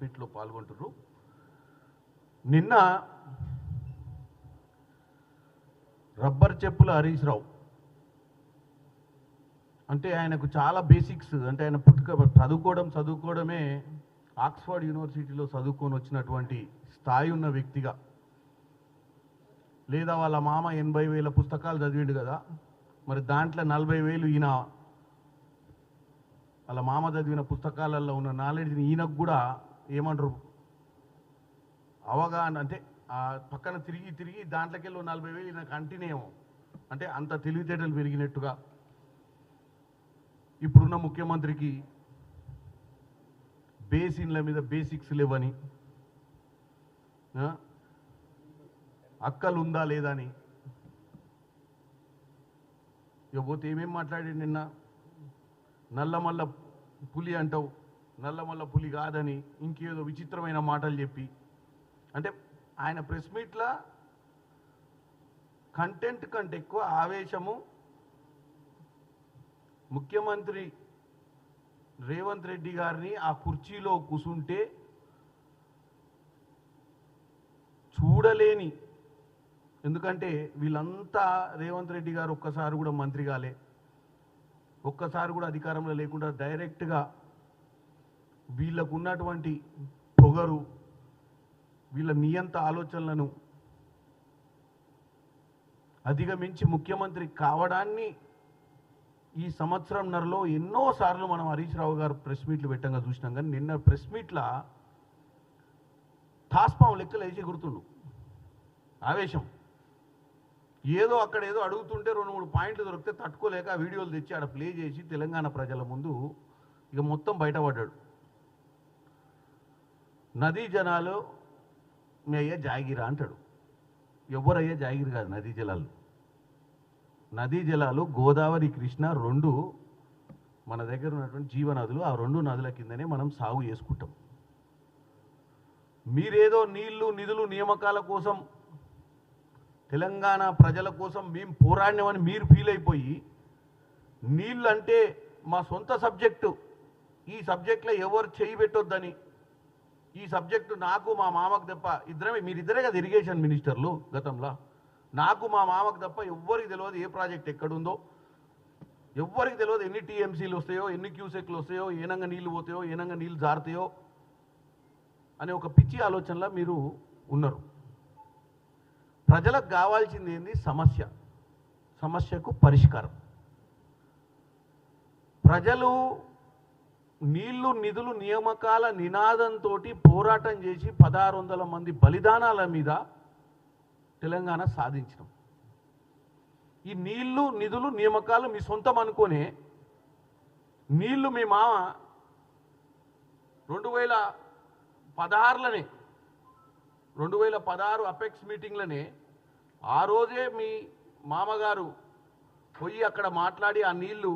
మీట్లో పాల్గొంటున్నారు. నిన్న రబ్బర్ చెప్పుల హరీష్ రావు అంటే ఆయనకు చాలా బేసిక్స్ అంటే ఆయన చదువుకోవడమే ఆక్స్ఫర్డ్ యూనివర్సిటీలో చదువుకొని వచ్చినటువంటి స్థాయి ఉన్న వ్యక్తిగా, లేదా వాళ్ళ మామ 80,000 పుస్తకాలు చదివిండు కదా, మరి దాంట్లో 40,000 ఈయన వాళ్ళ మామ చదివిన పుస్తకాలలో ఉన్న నాలెడ్జ్ని ఈయనకు కూడా ఏమంటారు అవగాహన, అంటే ఆ పక్కన తిరిగి దాంట్లోకెళ్ళి 40,000 ఈయన కంటిన్యూ అంటే అంత తెలివితేటలు పెరిగినట్టుగా. ఇప్పుడున్న ముఖ్యమంత్రికి బేసిన్ల మీద బేసిక్స్ లేవని, అక్కలు ఉందా లేదా అని ఇకపోతే ఏమేం మాట్లాడి నిన్న నల్లమల్ల పులి అంటావు, నల్లమల్ల పులి కాదని ఇంకేదో విచిత్రమైన మాటలు చెప్పి, అంటే ఆయన ప్రెస్ మీట్లో కంటెంట్ కంటే ఎక్కువ ఆవేశము ముఖ్యమంత్రి రేవంత్ రెడ్డి గారిని ఆ కుర్చీలో కూసుంటే చూడలేని, ఎందుకంటే వీళ్ళంతా రేవంత్ రెడ్డి గారు ఒక్కసారి కూడా మంత్రి కాలే, ఒక్కసారి కూడా అధికారంలో లేకుండా డైరెక్ట్గా వీళ్ళకు ఉన్నటువంటి పొగరు, వీళ్ళ నియంత ఆలోచనలను అధిగమించి ముఖ్యమంత్రి కావడాన్ని ఈ సంవత్సరంన్నరలో ఎన్నోసార్లు మనం హరీష్ రావు గారు ప్రెస్ మీట్లు పెట్టంగా చూసినాం. కానీ నిన్న ప్రెస్ మీట్ల తాస్పాం లెక్కలు వేసి గుర్తుండు ఆవేశం, ఏదో అక్కడ ఏదో అడుగుతుంటే 2-3 పాయింట్లు దొరికితే తట్టుకోలేక ఆ వీడియోలు తెచ్చి ఆడ ప్లే చేసి తెలంగాణ ప్రజల ముందు ఇక మొత్తం బయటపడ్డాడు. నదీ జనాలు మీ అయ్యా జాగిరా అంటాడు. ఎవరయ్యా జాగిరి కాదు నదీ జలాలు. నదీ జలాలు గోదావరి, కృష్ణ రెండు మన దగ్గర ఉన్నటువంటి జీవనదులు. ఆ 2 నదుల కిందనే మనం సాగు చేసుకుంటాం. మీరేదో నీళ్లు, నిధులు, నియామకాల కోసం తెలంగాణ ప్రజల కోసం మేము పోరాడినామని మీరు ఫీల్ అయిపోయి, నీళ్ళు అంటే మా సొంత సబ్జెక్టు, ఈ సబ్జెక్ట్లో ఎవరు చేయి పెట్టొద్దని, ఈ సబ్జెక్టు నాకు మా మామకు తప్ప మీరిద్దరే కదా ఇరిగేషన్ మినిస్టర్లు గతంలో, నాకు మా మామకు తప్ప ఎవ్వరికి తెలియదు ఏ ప్రాజెక్ట్ ఎక్కడుందో, ఎవ్వరికి తెలియదు ఎన్ని టీఎంసీలు వస్తాయో, ఎన్ని క్యూసెక్లు వస్తాయో, ఏనంగా నీళ్లు పోతాయో, ఏనంగా నీళ్లు జారుతాయో అనే ఒక పిచ్చి ఆలోచనలో మీరు ఉన్నారు. ప్రజలకు కావాల్సింది ఏంది? సమస్యకు పరిష్కారం. ప్రజలు నీళ్లు, నిధులు, నియామకాల నినాదంతో పోరాటం చేసి 1600 మంది బలిదానాల మీద తెలంగాణ సాధించినాం. ఈ నీళ్లు, నిధులు, నియామకాలు మీ సొంతం అనుకోనే నీళ్లు మీ మామ 2016 అపెక్స్ మీటింగ్లనే ఆ రోజే మీ మామగారు పోయి అక్కడ మాట్లాడి ఆ నీళ్లు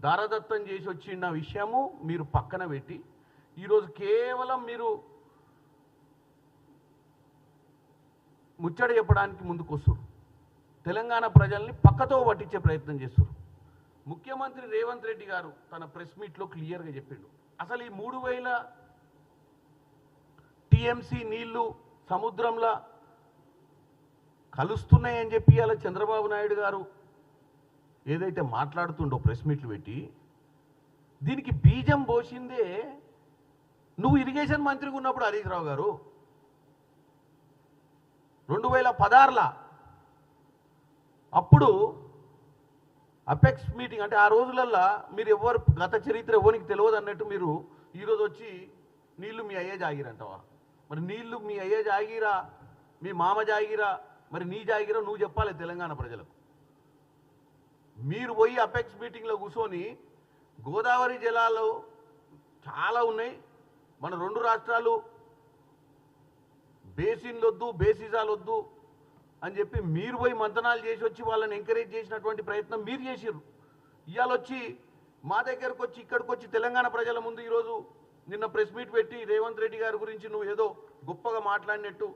దారదత్తం చేసి వచ్చిన విషయము మీరు పక్కన పెట్టి ఈరోజు కేవలం మీరు ముచ్చట చెప్పడానికి ముందుకు వస్తారు. తెలంగాణ ప్రజల్ని పక్కతో పట్టించే ప్రయత్నం చేస్తారు. ముఖ్యమంత్రి రేవంత్ రెడ్డి గారు తన ప్రెస్ మీట్లో క్లియర్గా చెప్పిండు, అసలు ఈ 3000 టీఎంసీ నీళ్లు సముద్రంలో కలుస్తున్నాయని చెప్పి అలా చంద్రబాబు నాయుడు గారు ఏదైతే మాట్లాడుతుండో ప్రెస్ మీట్లు పెట్టి, దీనికి బీజం పోసిందే నువ్వు ఇరిగేషన్ మంత్రిగా ఉన్నప్పుడు హరీష్ రావు గారు 2016 అప్పుడు అపెక్స్ మీటింగ్, అంటే ఆ రోజులల్లో మీరు ఎవరు గత చరిత్ర ఎవరికి తెలియదు అన్నట్టు మీరు ఈరోజు వచ్చి నీళ్లు మీ అయ్యే జాగిరంటావా? మరి నీళ్లు మీ అయ్యే జాగిరా, మీ మామ జాగిరా, మరి నీ జాగిరా నువ్వు చెప్పాలి తెలంగాణ ప్రజలకు. మీరు పోయి అపెక్స్ మీటింగ్లో కూర్చొని గోదావరి జలాలు చాలా ఉన్నాయి, మన 2 రాష్ట్రాలు బేసిన్లు వద్దు, బేసిజాలు వద్దు అని చెప్పి మీరు పోయి మంతనాలు చేసి వచ్చి వాళ్ళని ఎంకరేజ్ చేసినటువంటి ప్రయత్నం మీరు చేసిర్రు. ఇవాళ వచ్చి మా దగ్గరకు వచ్చి ఇక్కడికి వచ్చి తెలంగాణ ప్రజల ముందు ఈరోజు నిన్న ప్రెస్ మీట్ పెట్టి రేవంత్ రెడ్డి గారి గురించి నువ్వు ఏదో గొప్పగా మాట్లాడినట్టు,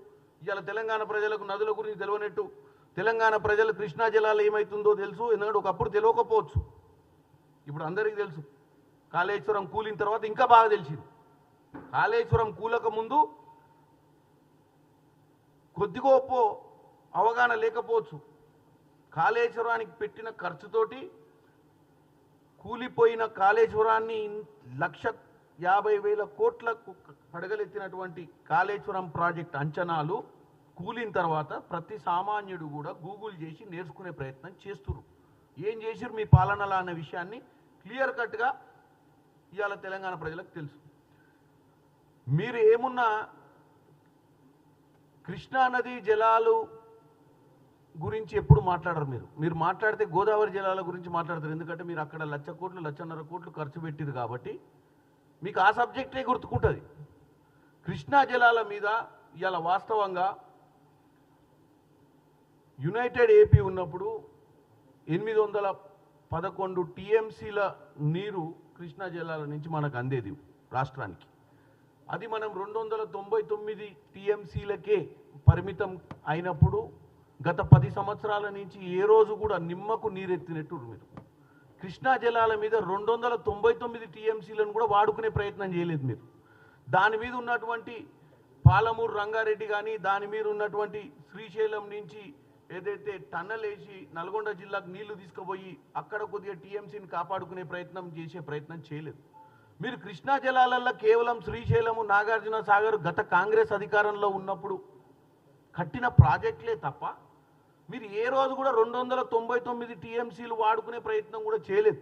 ఇవాళ తెలంగాణ ప్రజలకు నదుల గురించి తెలియనట్టు, తెలంగాణ ప్రజలు కృష్ణా జలాలు ఏమవుతుందో తెలుసు, ఎందుకంటే ఒకప్పుడు తెలియకపోవచ్చు, ఇప్పుడు అందరికీ తెలుసు. కాళేశ్వరం కూలిన తర్వాత ఇంకా బాగా తెలిసింది. కాళేశ్వరం కూలక ముందు కొద్దిగోపో అవగాహన లేకపోవచ్చు. కాళేశ్వరానికి పెట్టిన ఖర్చుతోటి కూలిపోయిన కాళేశ్వరాన్ని 1,50,000 కోట్లకు పడగలెత్తినటువంటి కాళేశ్వరం ప్రాజెక్ట్ అంచనాలు కూలిన తర్వాత ప్రతి సామాన్యుడు కూడా గూగుల్ చేసి నేర్చుకునే ప్రయత్నం చేస్తున్నారు. ఏం చేసిరు మీ పాలనలా అన్న విషయాన్ని క్లియర్ కట్గా ఇవాళ తెలంగాణ ప్రజలకు తెలుసు. మీరు ఏమున్నా కృష్ణానది జలాలు గురించి ఎప్పుడు మాట్లాడరు. మీరు మాట్లాడితే గోదావరి జలాల గురించి మాట్లాడతారు. ఎందుకంటే మీరు అక్కడ 1,00,000 కోట్లు 1,50,000 కోట్లు ఖర్చు పెట్టిరు కాబట్టి మీకు ఆ సబ్జెక్టే గుర్తుకుంటుంది. కృష్ణా జలాల మీద ఇవాళ వాస్తవంగా యునైటెడ్ ఏపీ ఉన్నప్పుడు 811 టీఎంసీల నీరు కృష్ణా జలాల నుంచి మనకు అందేది రాష్ట్రానికి. అది మనం 299 టీఎంసీలకే పరిమితం అయినప్పుడు గత 10 సంవత్సరాల నుంచి ఏ రోజు కూడా నిమ్మకు నీరెత్తినట్టు మీరు కృష్ణా జలాల మీద 299 టీఎంసీలను కూడా వాడుకునే ప్రయత్నం చేయలేదు మీరు. దాని మీద ఉన్నటువంటి పాలమూరు రంగారెడ్డి కానీ దాని మీద ఉన్నటువంటి శ్రీశైలం నుంచి ఏదైతే టన్నల్ వేసి నల్గొండ జిల్లాకు నీళ్లు తీసుకుపోయి అక్కడ కొద్దిగా టీఎంసీని కాపాడుకునే ప్రయత్నం చేయలేదు. మీరు కృష్ణా జలాలలో కేవలం శ్రీశైలము నాగార్జున సాగర్ గత కాంగ్రెస్ అధికారంలో ఉన్నప్పుడు కట్టిన ప్రాజెక్టులే తప్ప మీరు ఏ రోజు కూడా 299 టీఎంసీలు వాడుకునే ప్రయత్నం కూడా చేయలేదు.